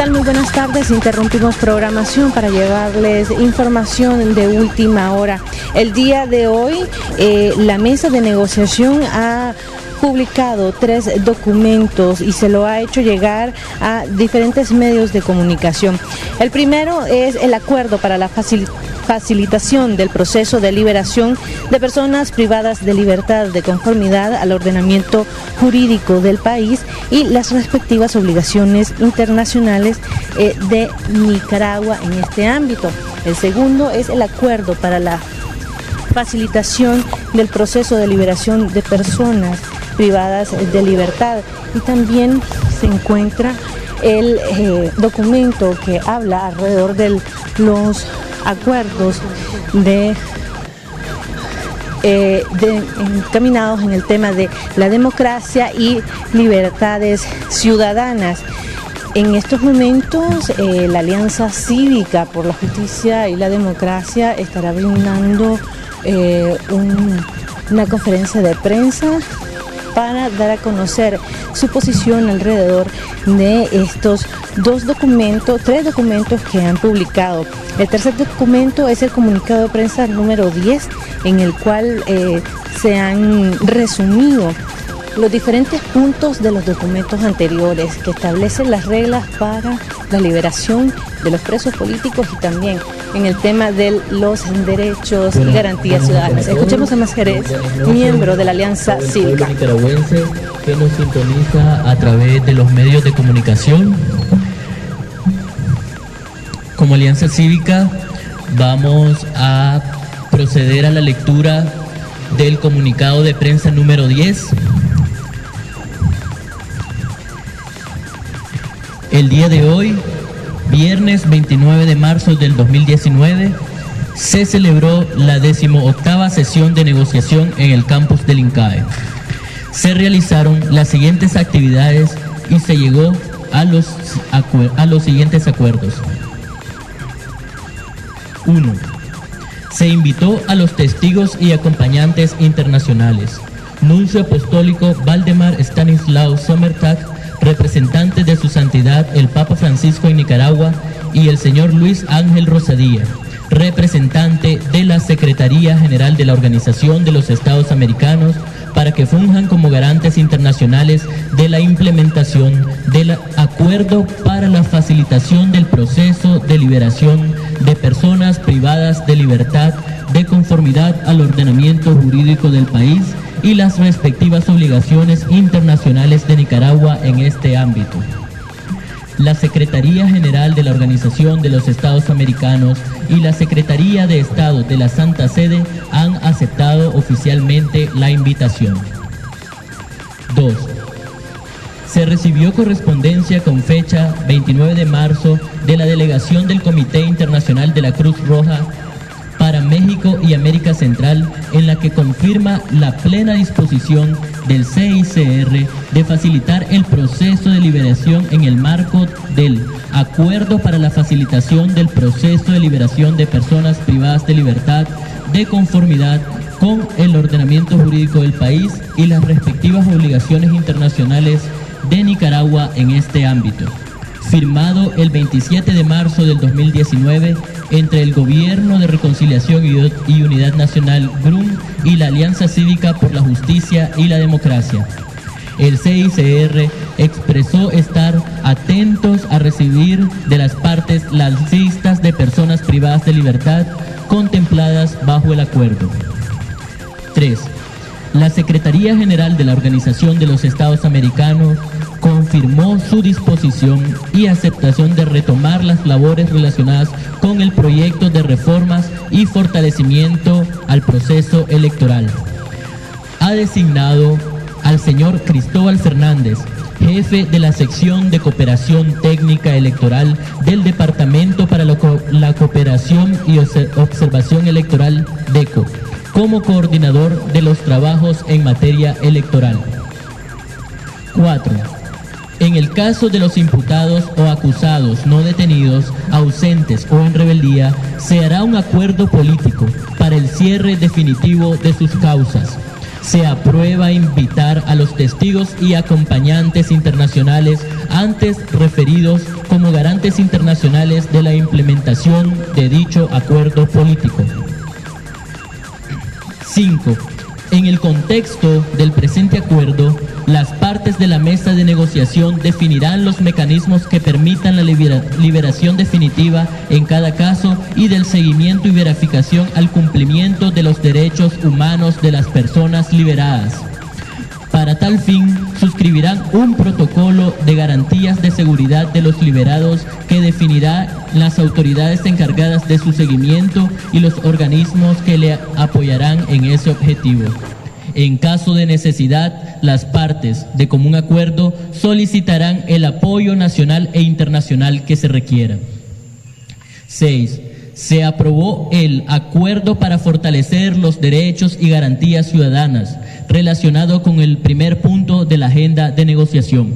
tal? Muy buenas tardes. Interrumpimos programación para llevarles información de última hora. El día de hoy, la mesa de negociación ha publicado 3 documentos y se lo ha hecho llegar a diferentes medios de comunicación. El primero es el acuerdo para la facilitación del proceso de liberación de personas privadas de libertad de conformidad al ordenamiento jurídico del país y las respectivas obligaciones internacionales de Nicaragua en este ámbito. El segundo es el acuerdo para la facilitación del proceso de liberación de personas privadas de libertad, y también se encuentra el documento que habla alrededor de los acuerdos encaminados en el tema de la democracia y libertades ciudadanas. En estos momentos, la Alianza Cívica por la Justicia y la Democracia estará brindando una conferencia de prensa para dar a conocer su posición alrededor de estos 3 documentos que han publicado. El tercer documento es el comunicado de prensa número 10, en el cual se han resumido los diferentes puntos de los documentos anteriores que establecen las reglas para la liberación de los presos políticos y también en el tema de los derechos y garantías ciudadanas. Escuchemos a Masjerez, miembro de la Alianza Cívica. Nicaragüense que nos sintoniza a través de los medios de comunicación. Como Alianza Cívica vamos a proceder a la lectura del comunicado de prensa número 10. El día de hoy, viernes 29 de marzo del 2019, se celebró la 18ª sesión de negociación en el campus del INCAE. Se realizaron las siguientes actividades y se llegó a los siguientes acuerdos. 1. Se invitó a los testigos y acompañantes internacionales: Nuncio Apostólico Valdemar Stanislao Sommertag, representante de su santidad el Papa Francisco en Nicaragua, y el señor Luis Ángel Rosadía, representante de la Secretaría General de la Organización de los Estados Americanos, para que funjan como garantes internacionales de la implementación del acuerdo para la facilitación del proceso de liberación de personas privadas de libertad de conformidad al ordenamiento jurídico del país y las respectivas obligaciones internacionales de Nicaragua en este ámbito. La Secretaría General de la Organización de los Estados Americanos y la Secretaría de Estado de la Santa Sede han aceptado oficialmente la invitación. 2. Se recibió correspondencia con fecha 29 de marzo de la delegación del Comité Internacional de la Cruz Roja para México y América Central, en la que confirma la plena disposición del CICR de facilitar el proceso de liberación en el marco del Acuerdo para la facilitación del proceso de liberación de personas privadas de libertad de conformidad con el ordenamiento jurídico del país y las respectivas obligaciones internacionales de Nicaragua en este ámbito, firmado el 27 de marzo del 2019 entre el Gobierno de Reconciliación y Unidad Nacional GRUN y la Alianza Cívica por la Justicia y la Democracia. El CICR expresó estar atentos a recibir de las partes las listas de personas privadas de libertad contempladas bajo el acuerdo. 3. La Secretaría General de la Organización de los Estados Americanos confirmó su disposición y aceptación de retomar las labores relacionadas con el proyecto de reformas y fortalecimiento al proceso electoral. Ha designado al señor Cristóbal Fernández, jefe de la sección de cooperación técnica electoral del Departamento para la Cooperación y Observación Electoral, DECO, como coordinador de los trabajos en materia electoral. 4. En el caso de los imputados o acusados no detenidos, ausentes o en rebeldía, se hará un acuerdo político para el cierre definitivo de sus causas. Se aprueba invitar a los testigos y acompañantes internacionales antes referidos como garantes internacionales de la implementación de dicho acuerdo político. 5. En el contexto del presente acuerdo, las partes de la mesa de negociación definirán los mecanismos que permitan la liberación definitiva en cada caso y del seguimiento y verificación al cumplimiento de los derechos humanos de las personas liberadas. Para tal fin, suscribirán un protocolo de garantías de seguridad de los liberados que definirá las autoridades encargadas de su seguimiento y los organismos que le apoyarán en ese objetivo. En caso de necesidad, las partes, de común acuerdo, solicitarán el apoyo nacional e internacional que se requiera. 6. Se aprobó el Acuerdo para fortalecer los derechos y garantías ciudadanas, relacionado con el primer punto de la agenda de negociación.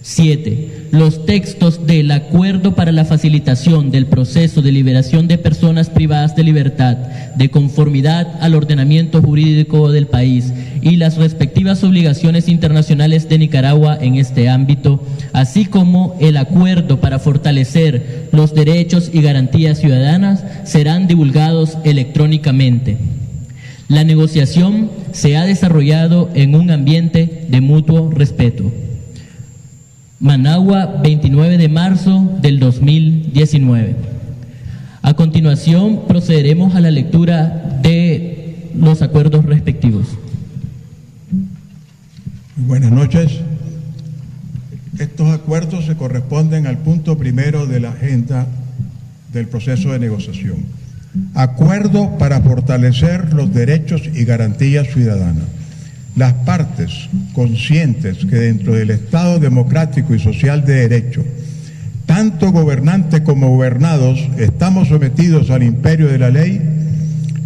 7. Los textos del Acuerdo para la facilitación del proceso de liberación de personas privadas de libertad, de conformidad al ordenamiento jurídico del país y las respectivas obligaciones internacionales de Nicaragua en este ámbito, así como el Acuerdo para fortalecer los derechos y garantías ciudadanas, serán divulgados electrónicamente. La negociación se ha desarrollado en un ambiente de mutuo respeto. Managua, 29 de marzo del 2019. A continuación, procederemos a la lectura de los acuerdos respectivos. Buenas noches. Estos acuerdos se corresponden al punto primero de la agenda del proceso de negociación. Acuerdo para fortalecer los derechos y garantías ciudadanas. Las partes, conscientes que dentro del Estado democrático y social de derecho, tanto gobernantes como gobernados, estamos sometidos al imperio de la ley,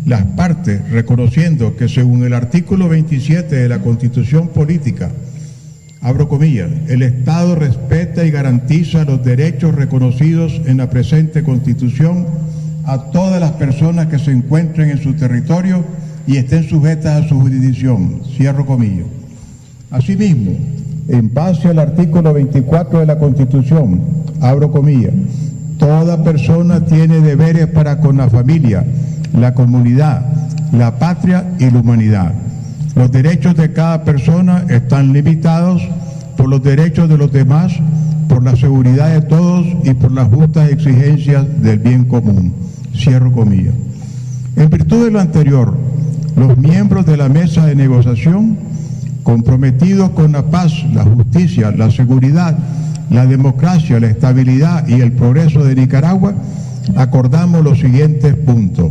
las partes, reconociendo que según el artículo 27 de la Constitución Política, abro comillas, el Estado respeta y garantiza los derechos reconocidos en la presente Constitución a todas las personas que se encuentren en su territorio y estén sujetas a su jurisdicción, cierro comillas. Asimismo, en base al artículo 24 de la Constitución, abro comillas, toda persona tiene deberes para con la familia, la comunidad, la patria y la humanidad. Los derechos de cada persona están limitados por los derechos de los demás, por la seguridad de todos y por las justas exigencias del bien común, cierro comillas. En virtud de lo anterior, los miembros de la mesa de negociación, comprometidos con la paz, la justicia, la seguridad, la democracia, la estabilidad y el progreso de Nicaragua, acordamos los siguientes puntos.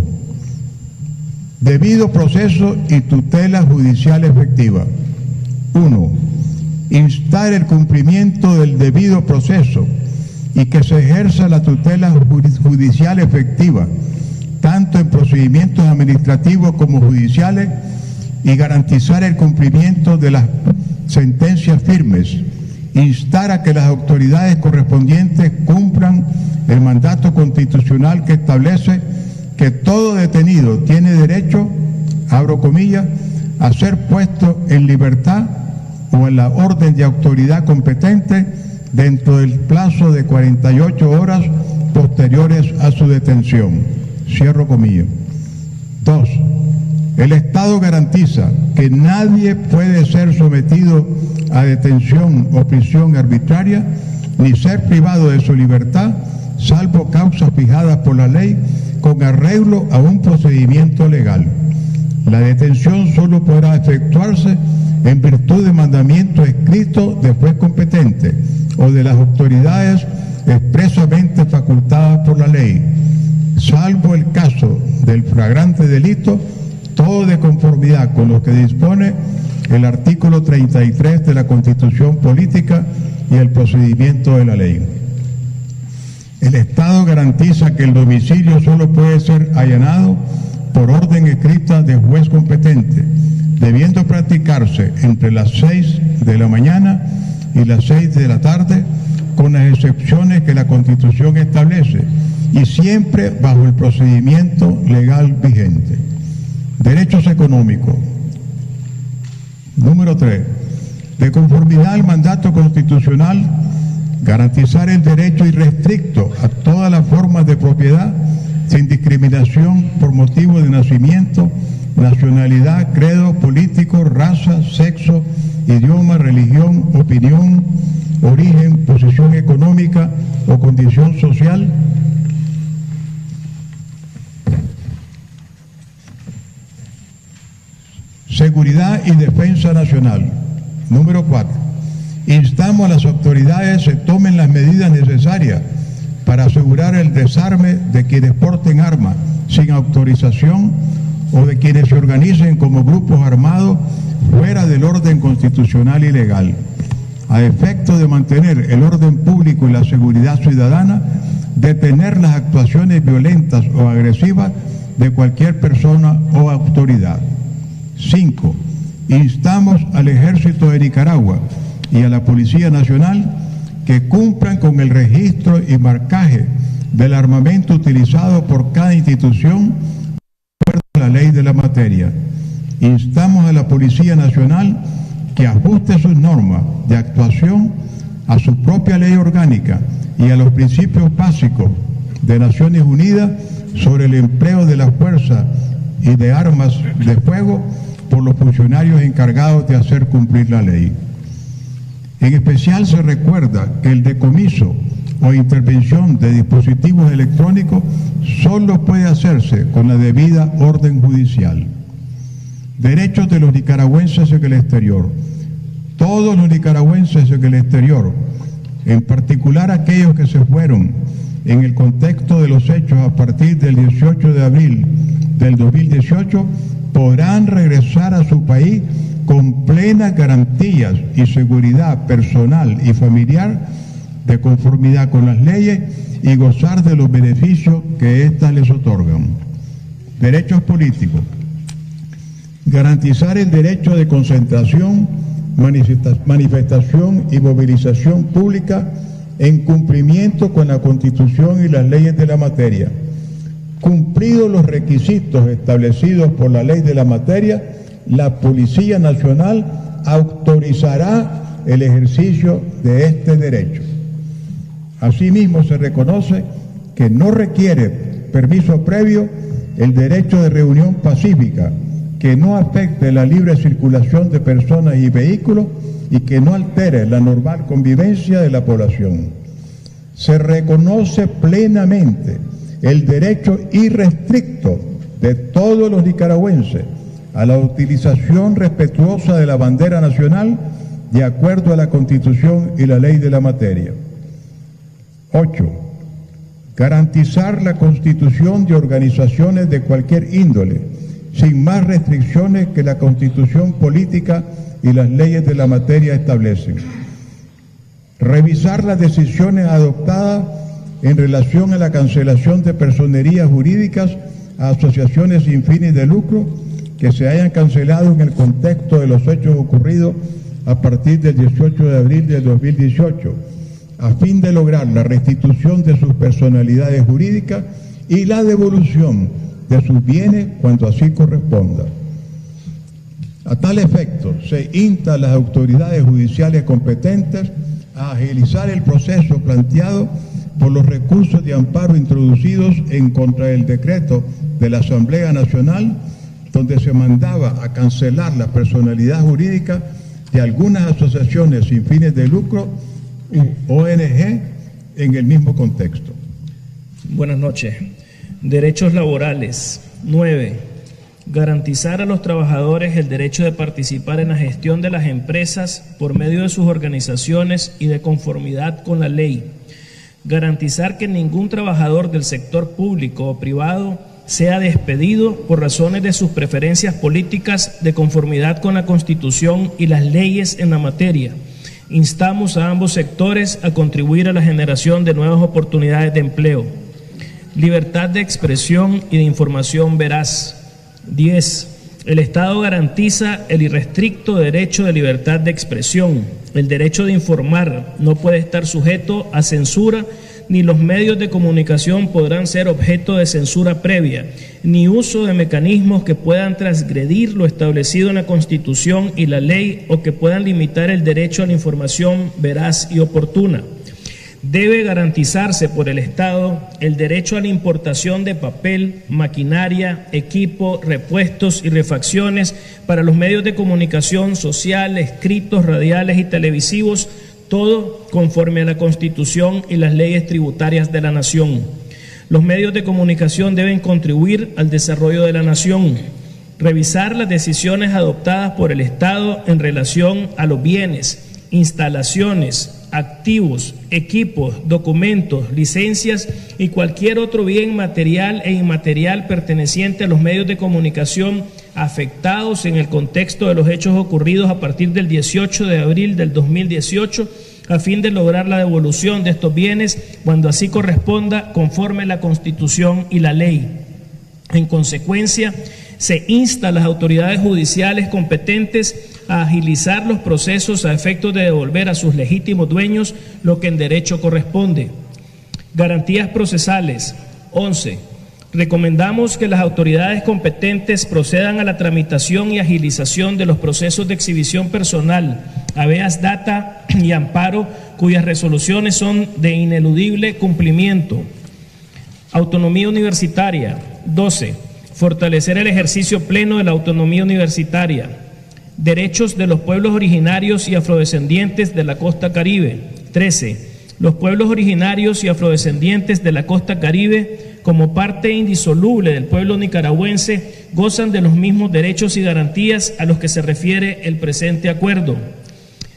Debido proceso y tutela judicial efectiva. 1. Instar el cumplimiento del debido proceso y que se ejerza la tutela judicial efectiva, tanto en procedimientos administrativos como judiciales, y garantizar el cumplimiento de las sentencias firmes. Instar a que las autoridades correspondientes cumplan el mandato constitucional que establece que todo detenido tiene derecho, abro comillas, a ser puesto en libertad o en la orden de autoridad competente dentro del plazo de 48 horas posteriores a su detención. Cierro comillas. 2. El Estado garantiza que nadie puede ser sometido a detención o prisión arbitraria ni ser privado de su libertad, salvo causas fijadas por la ley con arreglo a un procedimiento legal. La detención solo podrá efectuarse en virtud de mandamiento escrito del juez competente o de las autoridades expresamente facultadas por la ley, salvo el caso del flagrante delito, todo de conformidad con lo que dispone el artículo 33 de la Constitución Política y el procedimiento de la ley. El Estado garantiza que el domicilio solo puede ser allanado por orden escrita del juez competente, debiendo practicarse entre las 6 de la mañana y las 6 de la tarde, con las excepciones que la Constitución establece, y siempre bajo el procedimiento legal vigente. Derechos económicos. Número 3. De conformidad al mandato constitucional, garantizar el derecho irrestricto a todas las formas de propiedad sin discriminación por motivo de nacimiento, nacionalidad, credo político, raza, sexo, idioma, religión, opinión, origen, posición económica o condición social. Seguridad y defensa nacional. Número 4. Instamos a las autoridades que tomen las medidas necesarias para asegurar el desarme de quienes porten armas sin autorización o de quienes se organicen como grupos armados fuera del orden constitucional y legal, a efecto de mantener el orden público y la seguridad ciudadana, detener las actuaciones violentas o agresivas de cualquier persona o autoridad. 5. Instamos al Ejército de Nicaragua y a la Policía Nacional que cumplan con el registro y marcaje del armamento utilizado por cada institución de acuerdo a la ley de la materia. Instamos a la Policía Nacional que ajuste sus normas de actuación a su propia ley orgánica y a los principios básicos de Naciones Unidas sobre el empleo de la fuerza y de armas de fuego por los funcionarios encargados de hacer cumplir la ley. En especial se recuerda que el decomiso o intervención de dispositivos electrónicos solo puede hacerse con la debida orden judicial. Derechos de los nicaragüenses en el exterior. Todos los nicaragüenses en el exterior, en particular aquellos que se fueron en el contexto de los hechos a partir del 18 de abril del 2018, podrán regresar a su país con plenas garantías y seguridad personal y familiar de conformidad con las leyes y gozar de los beneficios que éstas les otorgan. Derechos políticos. Garantizar el derecho de concentración, manifestación y movilización pública en cumplimiento con la Constitución y las leyes de la materia. Cumplidos los requisitos establecidos por la ley de la materia, la Policía Nacional autorizará el ejercicio de este derecho. Asimismo, se reconoce que no requiere permiso previo el derecho de reunión pacífica, que no afecte la libre circulación de personas y vehículos y que no altere la normal convivencia de la población. Se reconoce plenamente el derecho irrestricto de todos los nicaragüenses a la utilización respetuosa de la bandera nacional de acuerdo a la Constitución y la ley de la materia. 8. Garantizar la constitución de organizaciones de cualquier índole, sin más restricciones que la Constitución política y las leyes de la materia establecen. Revisar las decisiones adoptadas en relación a la cancelación de personerías jurídicas a asociaciones sin fines de lucro que se hayan cancelado en el contexto de los hechos ocurridos a partir del 18 de abril del 2018, a fin de lograr la restitución de sus personalidades jurídicas y la devolución de sus bienes cuando así corresponda. A tal efecto, se insta a las autoridades judiciales competentes a agilizar el proceso planteado por los recursos de amparo introducidos en contra del decreto de la Asamblea Nacional, donde se mandaba a cancelar la personalidad jurídica de algunas asociaciones sin fines de lucro u ONG en el mismo contexto. Buenas noches. Derechos laborales. 9. Garantizar a los trabajadores el derecho de participar en la gestión de las empresas por medio de sus organizaciones y de conformidad con la ley. Garantizar que ningún trabajador del sector público o privado sea despedido por razones de sus preferencias políticas de conformidad con la Constitución y las leyes en la materia. Instamos a ambos sectores a contribuir a la generación de nuevas oportunidades de empleo. Libertad de expresión y de información veraz. 10. El Estado garantiza el irrestricto derecho de libertad de expresión. El derecho de informar no puede estar sujeto a censura, ni los medios de comunicación podrán ser objeto de censura previa, ni uso de mecanismos que puedan transgredir lo establecido en la Constitución y la ley o que puedan limitar el derecho a la información veraz y oportuna. Debe garantizarse por el Estado el derecho a la importación de papel, maquinaria, equipo, repuestos y refacciones para los medios de comunicación social, escritos, radiales y televisivos, todo conforme a la Constitución y las leyes tributarias de la Nación. Los medios de comunicación deben contribuir al desarrollo de la Nación, revisar las decisiones adoptadas por el Estado en relación a los bienes, instalaciones, activos, equipos, documentos, licencias y cualquier otro bien material e inmaterial perteneciente a los medios de comunicación afectados en el contexto de los hechos ocurridos a partir del 18 de abril del 2018, a fin de lograr la devolución de estos bienes cuando así corresponda, conforme a la Constitución y la ley. En consecuencia, se insta a las autoridades judiciales competentes a agilizar los procesos a efectos de devolver a sus legítimos dueños lo que en derecho corresponde. Garantías procesales. 11. Recomendamos que las autoridades competentes procedan a la tramitación y agilización de los procesos de exhibición personal, habeas data y amparo, cuyas resoluciones son de ineludible cumplimiento. Autonomía universitaria. 12. Fortalecer el ejercicio pleno de la autonomía universitaria. Derechos de los pueblos originarios y afrodescendientes de la costa Caribe. 13. Los pueblos originarios y afrodescendientes de la costa Caribe, como parte indisoluble del pueblo nicaragüense, gozan de los mismos derechos y garantías a los que se refiere el presente acuerdo.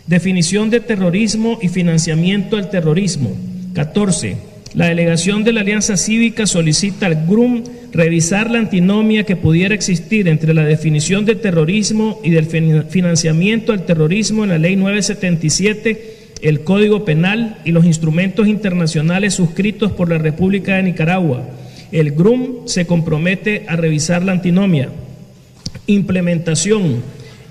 Definición de terrorismo y financiamiento al terrorismo. 14. La delegación de la Alianza Cívica solicita al GRUM revisar la antinomia que pudiera existir entre la definición de terrorismo y del financiamiento al terrorismo en la Ley 977, el Código Penal y los instrumentos internacionales suscritos por la República de Nicaragua. El GRUM se compromete a revisar la antinomia. Implementación.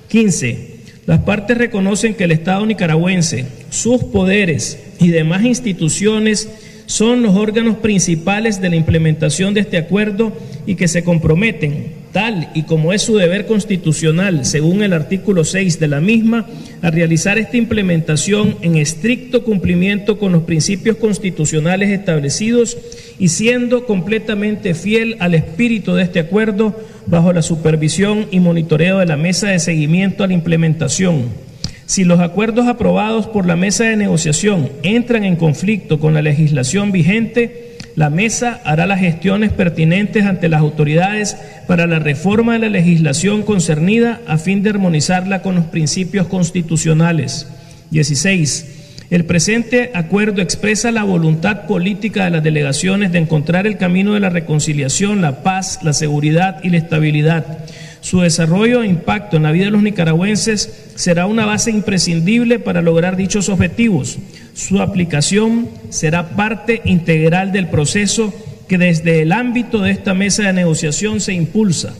15. Las partes reconocen que el Estado nicaragüense, sus poderes y demás instituciones son los órganos principales de la implementación de este acuerdo y que se comprometen, tal y como es su deber constitucional, según el artículo 6 de la misma, a realizar esta implementación en estricto cumplimiento con los principios constitucionales establecidos y siendo completamente fiel al espíritu de este acuerdo, bajo la supervisión y monitoreo de la Mesa de Seguimiento a la Implementación. Si los acuerdos aprobados por la mesa de negociación entran en conflicto con la legislación vigente, la mesa hará las gestiones pertinentes ante las autoridades para la reforma de la legislación concernida a fin de armonizarla con los principios constitucionales. 16. El presente acuerdo expresa la voluntad política de las delegaciones de encontrar el camino de la reconciliación, la paz, la seguridad y la estabilidad. Su desarrollo e impacto en la vida de los nicaragüenses será una base imprescindible para lograr dichos objetivos. Su aplicación será parte integral del proceso que desde el ámbito de esta mesa de negociación se impulsa.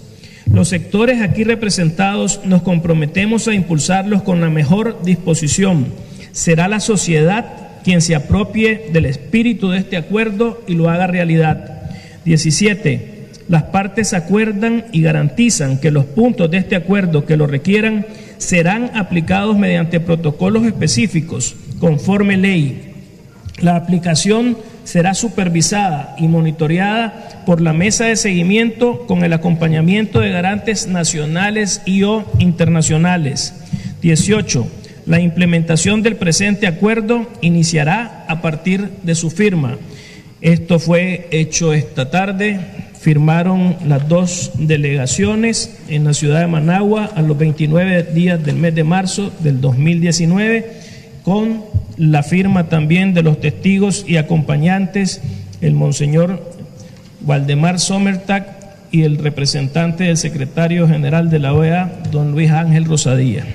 Los sectores aquí representados nos comprometemos a impulsarlos con la mejor disposición. Será la sociedad quien se apropie del espíritu de este acuerdo y lo haga realidad. 17. Las partes acuerdan y garantizan que los puntos de este acuerdo que lo requieran serán aplicados mediante protocolos específicos, conforme ley. La aplicación será supervisada y monitoreada por la mesa de seguimiento con el acompañamiento de garantes nacionales y/o internacionales. 18. La implementación del presente acuerdo iniciará a partir de su firma. Esto fue hecho esta tarde. Firmaron las dos delegaciones en la ciudad de Managua a los 29 días del mes de marzo del 2019, con la firma también de los testigos y acompañantes, el monseñor Waldemar Sommertag y el representante del secretario general de la OEA, don Luis Ángel Rosadilla.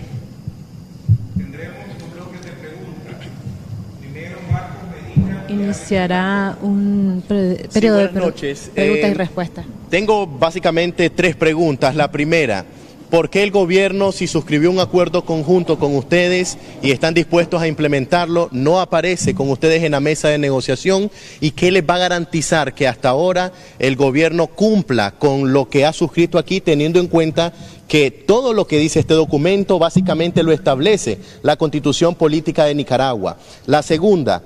Iniciará un periodo de preguntas y respuestas. Tengo básicamente tres preguntas. La primera, ¿Por qué el gobierno, si suscribió un acuerdo conjunto con ustedes y están dispuestos a implementarlo, no aparece con ustedes en la mesa de negociación? ¿Y qué les va a garantizar que hasta ahora el gobierno cumpla con lo que ha suscrito aquí, teniendo en cuenta que todo lo que dice este documento básicamente lo establece la Constitución Política de Nicaragua? La segunda,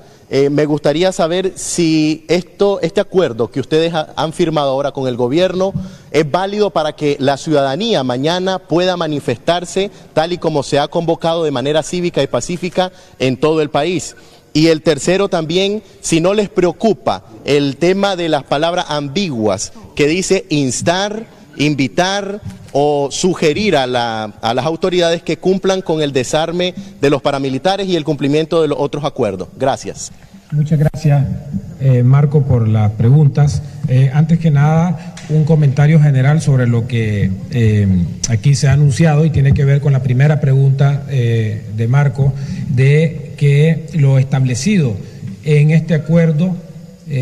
me gustaría saber si este acuerdo que ustedes han firmado ahora con el gobierno es válido para que la ciudadanía mañana pueda manifestarse tal y como se ha convocado de manera cívica y pacífica en todo el país. Y el tercero también, si no les preocupa el tema de las palabras ambiguas que dice instar, invitar o sugerir a las autoridades que cumplan con el desarme de los paramilitares y el cumplimiento de los otros acuerdos. Gracias. Muchas gracias, Marco, por las preguntas. Antes que nada, un comentario general sobre lo que aquí se ha anunciado y tiene que ver con la primera pregunta de Marco, de que lo establecido en este acuerdo,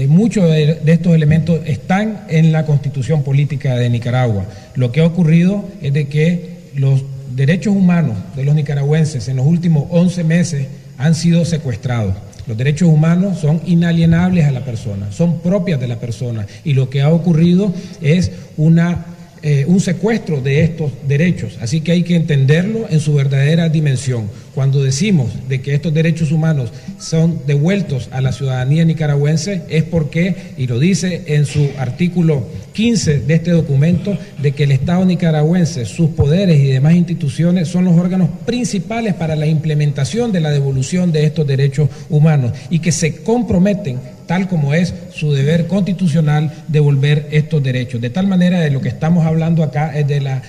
muchos de estos elementos están en la Constitución Política de Nicaragua. Lo que ha ocurrido es de que los derechos humanos de los nicaragüenses en los últimos 11 meses han sido secuestrados. Los derechos humanos son inalienables a la persona, son propias de la persona, y lo que ha ocurrido es un secuestro de estos derechos. Así que hay que entenderlo en su verdadera dimensión. Cuando decimos de que estos derechos humanos son devueltos a la ciudadanía nicaragüense, es porque, y lo dice en su artículo 15 de este documento, de que el Estado nicaragüense, sus poderes y demás instituciones son los órganos principales para la implementación de la devolución de estos derechos humanos, y que se comprometen, tal como es su deber constitucional, devolver estos derechos. De tal manera, de lo que estamos hablando acá es de la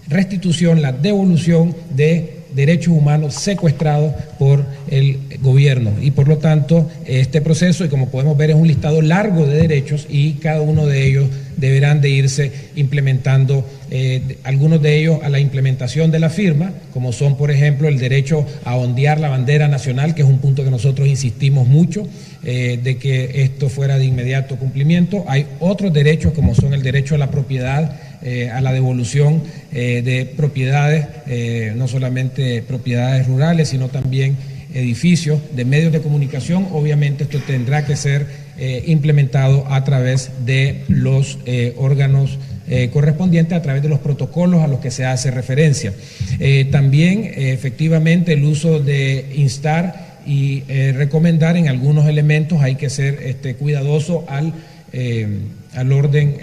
restitución, la devolución de derechos humanos secuestrados por el gobierno, y por lo tanto este proceso, y como podemos ver, es un listado largo de derechos, y cada uno de ellos deberán de irse implementando, algunos de ellos a la implementación de la firma, como son, por ejemplo, el derecho a ondear la bandera nacional, que es un punto que nosotros insistimos mucho, de que esto fuera de inmediato cumplimiento. Hay otros derechos, como son el derecho a la propiedad, a la devolución de propiedades, no solamente propiedades rurales, sino también edificios de medios de comunicación. Obviamente esto tendrá que ser implementado a través de los órganos correspondientes, a través de los protocolos a los que se hace referencia. También efectivamente el uso de instar y recomendar en algunos elementos hay que ser cuidadoso al orden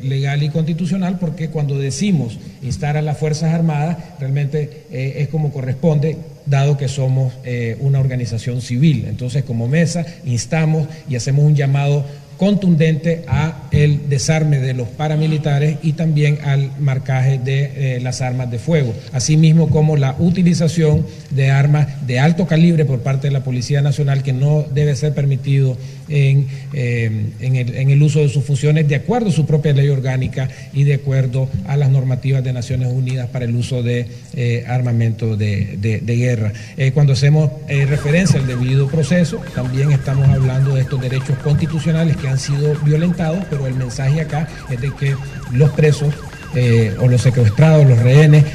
legal y constitucional, porque cuando decimos instar a las Fuerzas Armadas, realmente es como corresponde, dado que somos una organización civil. Entonces, como mesa, instamos y hacemos un llamado contundente a el desarme de los paramilitares y también al marcaje de las armas de fuego, asimismo como la utilización de armas de alto calibre por parte de la Policía Nacional, que no debe ser permitido en el uso de sus funciones, de acuerdo a su propia ley orgánica y de acuerdo a las normativas de Naciones Unidas para el uso de armamento de guerra. Cuando hacemos referencia al debido proceso, también estamos hablando de estos derechos constitucionales que han sido violentados, pero el mensaje acá es de que los presos o los secuestrados, los rehenes,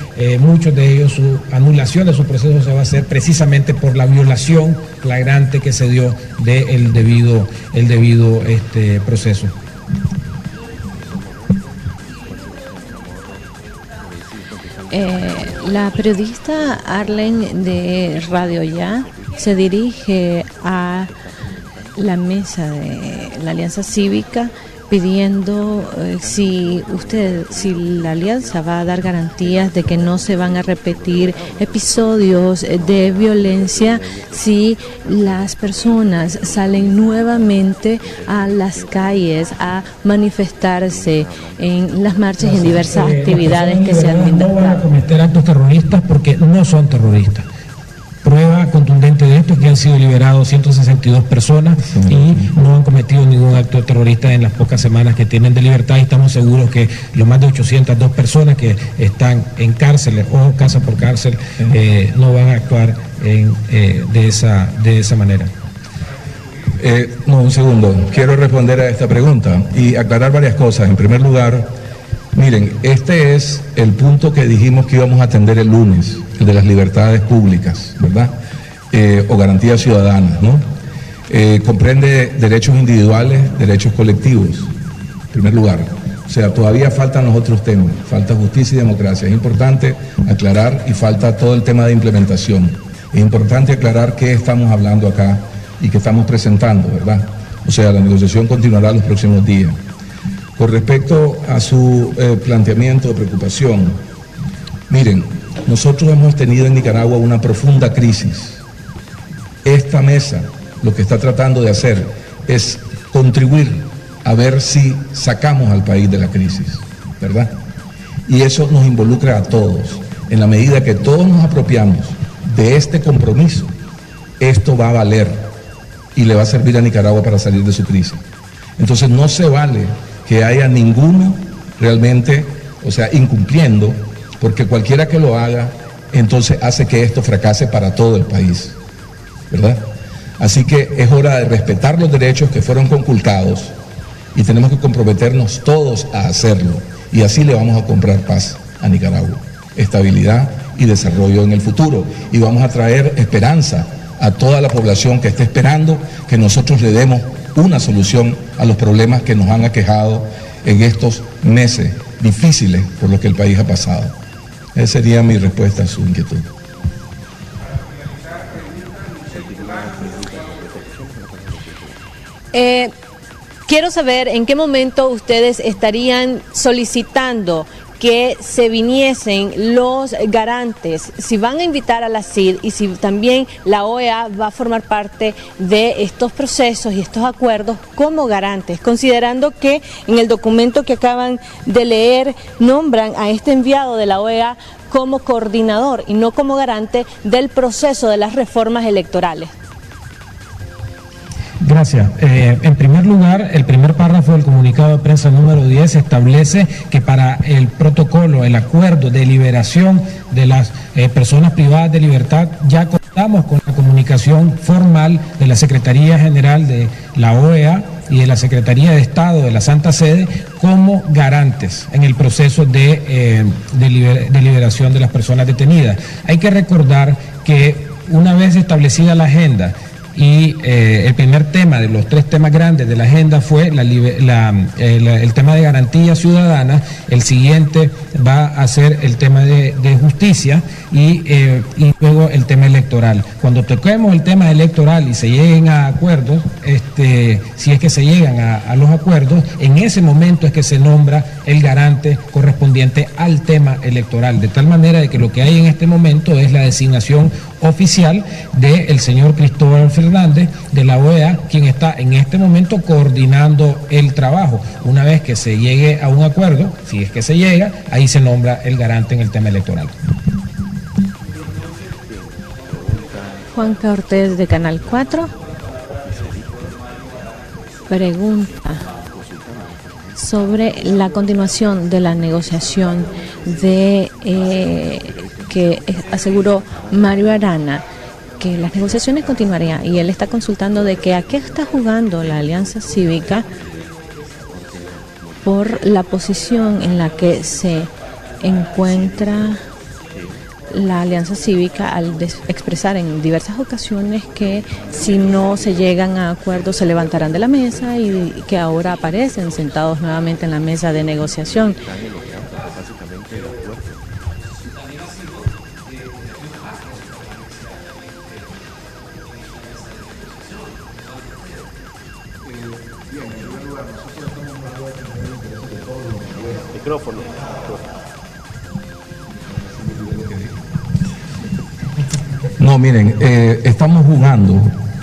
muchos de ellos, su anulación de su proceso se va a hacer precisamente por la violación flagrante que se dio del debido proceso. La periodista Arlene de Radio Ya se dirige a la mesa de la Alianza Cívica pidiendo si la Alianza va a dar garantías de que no se van a repetir episodios de violencia si las personas salen nuevamente a las calles a manifestarse en las marchas y en diversas actividades que se han no van a cometer actos terroristas porque no son terroristas. Prueba contundente de esto es que han sido liberados 162 personas y no han cometido ningún acto terrorista en las pocas semanas que tienen de libertad, y estamos seguros que los más de 802 personas que están en cárceles o casa por cárcel no van a actuar de esa manera. Un segundo, quiero responder a esta pregunta y aclarar varias cosas. En primer lugar, Miren, este es el punto que dijimos que íbamos a atender el lunes, el de las libertades públicas, ¿verdad? O garantías ciudadanas, ¿no? Comprende derechos individuales, derechos colectivos, en primer lugar. O sea, todavía faltan los otros temas, falta justicia y democracia. Es importante aclarar y falta todo el tema de implementación. Es importante aclarar qué estamos hablando acá y qué estamos presentando, ¿verdad? O sea, la negociación continuará los próximos días. Con respecto a su planteamiento de preocupación, miren, nosotros hemos tenido en Nicaragua una profunda crisis. Esta mesa lo que está tratando de hacer es contribuir a ver si sacamos al país de la crisis, ¿verdad? Y eso nos involucra a todos. En la medida que todos nos apropiamos de este compromiso, esto va a valer y le va a servir a Nicaragua para salir de su crisis. Entonces no se vale que haya ninguno realmente, o sea, incumpliendo, porque cualquiera que lo haga, entonces hace que esto fracase para todo el país, ¿verdad? Así que es hora de respetar los derechos que fueron conculcados y tenemos que comprometernos todos a hacerlo, y así le vamos a comprar paz a Nicaragua, estabilidad y desarrollo en el futuro, y vamos a traer esperanza a toda la población que esté esperando que nosotros le demos una solución a los problemas que nos han aquejado en estos meses difíciles por los que el país ha pasado. Esa sería mi respuesta a su inquietud. Quiero saber en qué momento ustedes estarían solicitando que se viniesen los garantes, si van a invitar a la CID y si también la OEA va a formar parte de estos procesos y estos acuerdos como garantes, considerando que en el documento que acaban de leer nombran a este enviado de la OEA como coordinador y no como garante del proceso de las reformas electorales. Gracias. En primer lugar, el primer párrafo del comunicado de prensa número 10 establece que para el protocolo, el acuerdo de liberación de las personas privadas de libertad, ya contamos con la comunicación formal de la Secretaría General de la OEA y de la Secretaría de Estado de la Santa Sede como garantes en el proceso de liberación de las personas detenidas. Hay que recordar que una vez establecida la agenda, y el primer tema de los tres temas grandes de la agenda fue el tema de garantía ciudadana. El siguiente va a ser el tema de justicia y luego el tema electoral. Cuando toquemos el tema electoral y se lleguen a acuerdos, si es que se llegan a los acuerdos, en ese momento es que se nombra el garante correspondiente al tema electoral, de tal manera de que lo que hay en este momento es la designación oficial del señor Cristóbal Fernández de la OEA, quien está en este momento coordinando el trabajo. Una vez que se llegue a un acuerdo, si es que se llega, ahí se nombra el garante en el tema electoral. Juan Cortés de Canal 4 pregunta sobre la continuación de la negociación de que aseguró Mario Arana que las negociaciones continuarían, y él está consultando de que a qué está jugando la Alianza Cívica por la posición en la que se encuentra la Alianza Cívica al expresar en diversas ocasiones que si no se llegan a acuerdos se levantarán de la mesa, y que ahora aparecen sentados nuevamente en la mesa de negociación. Micrófono. No, miren, estamos jugando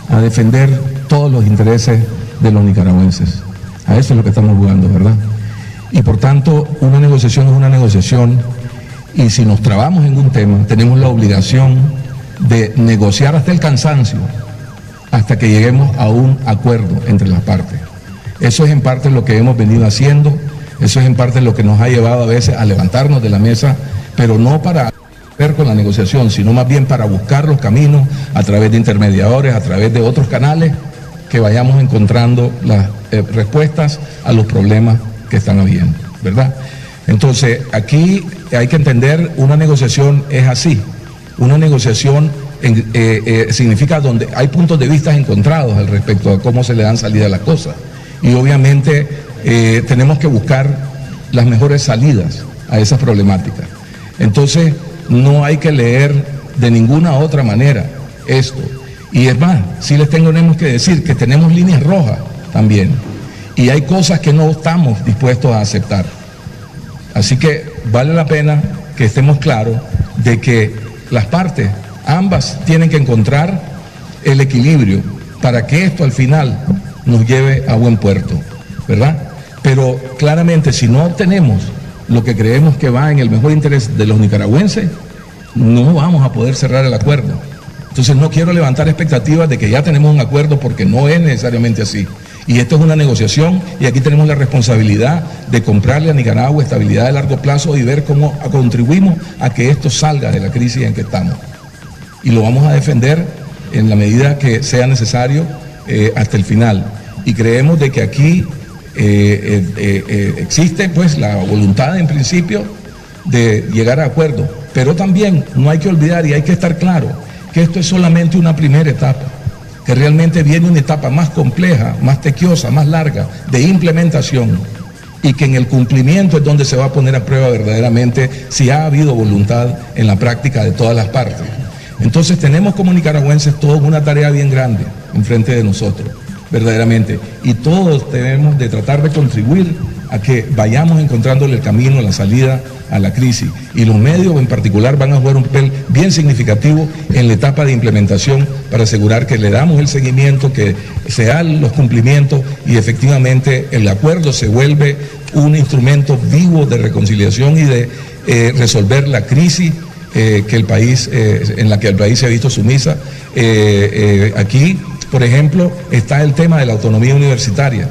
a defender todos los intereses de los nicaragüenses. A eso es lo que estamos jugando, ¿verdad? Y por tanto, una negociación es una negociación, y si nos trabamos en un tema, tenemos la obligación de negociar hasta el cansancio, hasta que lleguemos a un acuerdo entre las partes. Eso es en parte lo que hemos venido haciendo, eso es en parte lo que nos ha llevado a veces a levantarnos de la mesa, pero no para ver con la negociación, sino más bien para buscar los caminos a través de intermediadores, a través de otros canales, que vayamos encontrando las respuestas a los problemas que están habiendo, ¿verdad? Entonces, aquí hay que entender, una negociación es así. Una negociación significa donde hay puntos de vista encontrados al respecto a cómo se le dan salida a las cosas. Y obviamente tenemos que buscar las mejores salidas a esas problemáticas. Entonces, no hay que leer de ninguna otra manera esto. Y es más, sí les tenemos que decir que tenemos líneas rojas también. Y hay cosas que no estamos dispuestos a aceptar. Así que vale la pena que estemos claros de que las partes, ambas, tienen que encontrar el equilibrio para que esto al final nos lleve a buen puerto, ¿verdad? Pero claramente, si no obtenemos lo que creemos que va en el mejor interés de los nicaragüenses, no vamos a poder cerrar el acuerdo. Entonces no quiero levantar expectativas de que ya tenemos un acuerdo, porque no es necesariamente así. Y esto es una negociación, y aquí tenemos la responsabilidad de comprarle a Nicaragua estabilidad de largo plazo y ver cómo contribuimos a que esto salga de la crisis en que estamos. Y lo vamos a defender en la medida que sea necesario hasta el final. Y creemos de que aquí existe pues la voluntad en principio de llegar a acuerdo, pero también no hay que olvidar y hay que estar claro que esto es solamente una primera etapa, que realmente viene una etapa más compleja, más tequiosa, más larga de implementación, y que en el cumplimiento es donde se va a poner a prueba verdaderamente si ha habido voluntad en la práctica de todas las partes. Entonces tenemos como nicaragüenses todos una tarea bien grande enfrente de nosotros, verdaderamente, y todos debemos de tratar de contribuir a que vayamos encontrándole el camino, la salida a la crisis, y los medios en particular van a jugar un papel bien significativo en la etapa de implementación para asegurar que le damos el seguimiento, que se dan los cumplimientos y efectivamente el acuerdo se vuelve un instrumento vivo de reconciliación y de resolver la crisis que el país, en la que el país se ha visto sumisa. Aquí, por ejemplo, está el tema de la autonomía universitaria,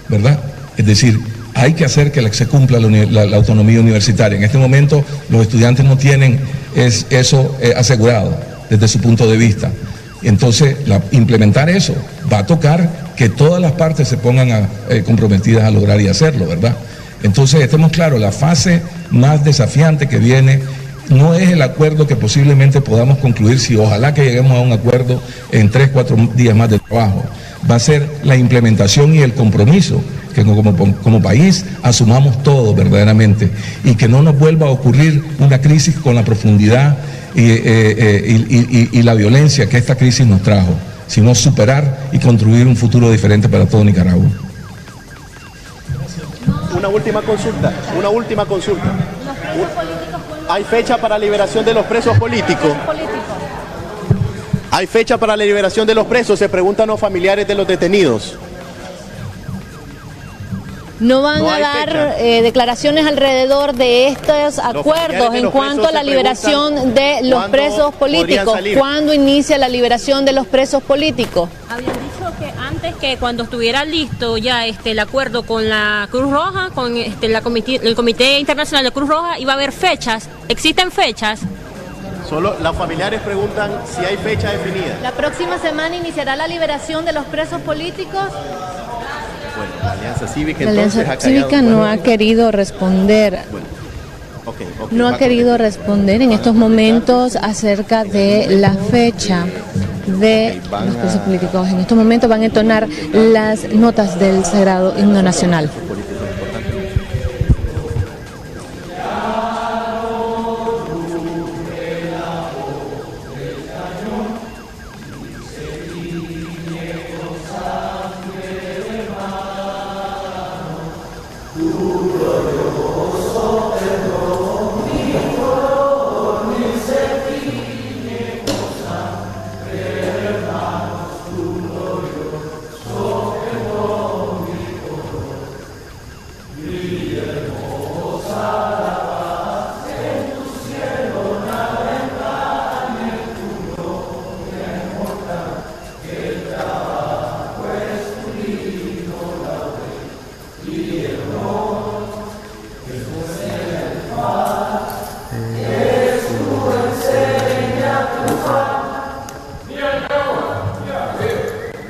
¿verdad? Es decir, hay que hacer que se cumpla la autonomía universitaria. En este momento los estudiantes no tienen eso asegurado desde su punto de vista. Entonces, implementar eso va a tocar que todas las partes se pongan comprometidas a lograr y hacerlo, ¿verdad? Entonces, estemos claros, la fase más desafiante que viene no es el acuerdo que posiblemente podamos concluir, si ojalá que lleguemos a un acuerdo en 3-4 días más de trabajo. Va a ser la implementación y el compromiso que como país asumamos todo verdaderamente, y que no nos vuelva a ocurrir una crisis con la profundidad y la violencia que esta crisis nos trajo, sino superar y construir un futuro diferente para todo Nicaragua. Una última consulta. ¿Hay fecha para liberación de los presos políticos? ¿Hay fecha para la liberación de los presos? Se preguntan los familiares de los detenidos. No van a dar declaraciones alrededor de estos acuerdos en cuanto a la liberación de los presos políticos. ¿Cuándo inicia la liberación de los presos políticos? Habían dicho que antes, que cuando estuviera listo ya el acuerdo con la Cruz Roja, con el Comité Internacional de Cruz Roja, iba a haber fechas. ¿Existen fechas? Solo los familiares preguntan si hay fecha definida. ¿La próxima semana iniciará la liberación de los presos políticos? Bueno, la Alianza Cívica, la Alianza Cívica no ha querido responder. Bueno, no ha querido responder en estos momentos acerca de la fecha de los presos políticos. En estos momentos van a entonar las notas del Sagrado Himno Nacional.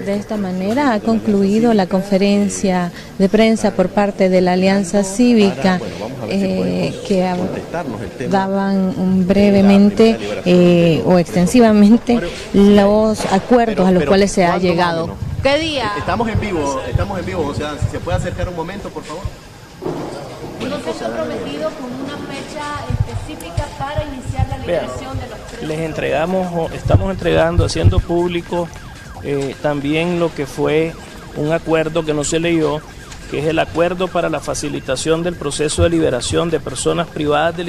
De esta manera ha concluido la conferencia de prensa por parte de la Alianza Cívica. que daban brevemente o extensivamente los acuerdos a los cuales se ha llegado. ¿Qué día? Estamos en vivo, José Adán. Si se puede acercar un momento, por favor. ¿No se ha comprometido con una fecha específica para iniciar la liberación de los presos? Estamos entregando, haciendo público también lo que fue un acuerdo que no se leyó, que es el acuerdo para la facilitación del proceso de liberación de personas privadas de